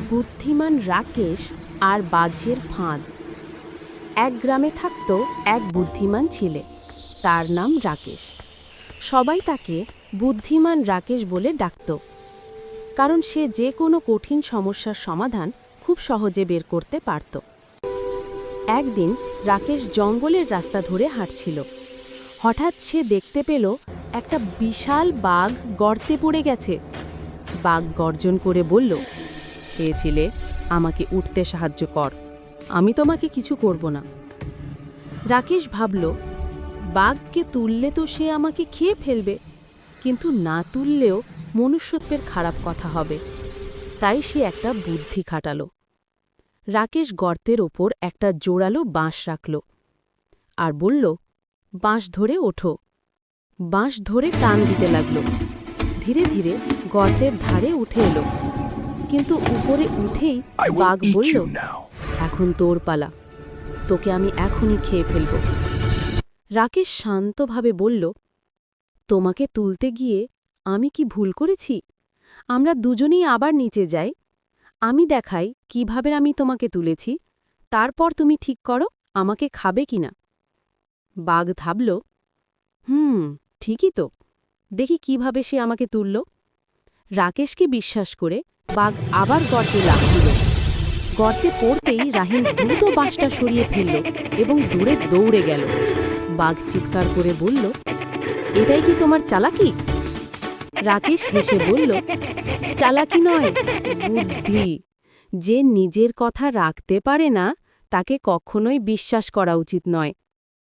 বুদ্ধিমান রাকেশ আর বাঘের ফাঁদ। এক গ্রামে থাকত এক বুদ্ধিমান ছেলে, তার নাম রাকেশ। সবাই তাকে বুদ্ধিমান রাকেশ বলে ডাকত, কারণ সে যে কোনো কঠিন সমস্যার সমাধান খুব সহজে বের করতে পারত। একদিন রাকেশ জঙ্গলের রাস্তা ধরে হাঁটছিল। হঠাৎ সে দেখতে পেল একটা বিশাল বাঘ গর্তে পড়ে গেছে। বাঘ গর্জন করে বলল, হে ছেলে, আমাকে উঠতে সাহায্য কর, আমি তোমাকে কিছু করব না। রাকেশ ভাবল, বাঘকে তুললে তো সে আমাকে খেয়ে ফেলবে, কিন্তু না তুললেও মনুষ্যত্বের খারাপ কথা হবে। তাই সে একটা বুদ্ধি খাটালো। রাকেশ গর্তের ওপর একটা জোরালো বাঁশ রাখল আর বলল, বাঁশ ধরে ওঠো। বাঁশ ধরে টান দিতে লাগল। ধীরে ধীরে গর্তের ধারে উঠে এলো, কিন্তু উপরে উঠেই বাঘ বলল, এখন তোর পালা, তোকে আমি এখনই খেয়ে ফেলব। রাকেশ শান্তভাবে বলল, তোমাকে তুলতে গিয়ে আমি কি ভুল করেছি? আমরা দুজনেই আবার নিচে যাই, আমি দেখাই কিভাবে আমি তোমাকে তুলেছি, তারপর তুমি ঠিক করো আমাকে খাবে কিনা। বাঘ ভাবল, ঠিকই তো, দেখি কিভাবে সে আমাকে তুলল। রাকেশকে বিশ্বাস করে বাঘ আবার গর্তে লাফ দিল। গর্তে পড়তেই রাহিল দ্রুত বাঁশটা সরিয়ে ফেলল এবং দূরে দৌড়ে গেল। বাঘ চিৎকার করে বলল, এটাই কি তোমার চালাকি? রাকেশ হেসে বলল, চালাকি নয়, বুদ্ধি। যে নিজের কথা রাখতে পারে না তাকে কখনোই বিশ্বাস করা উচিত নয়।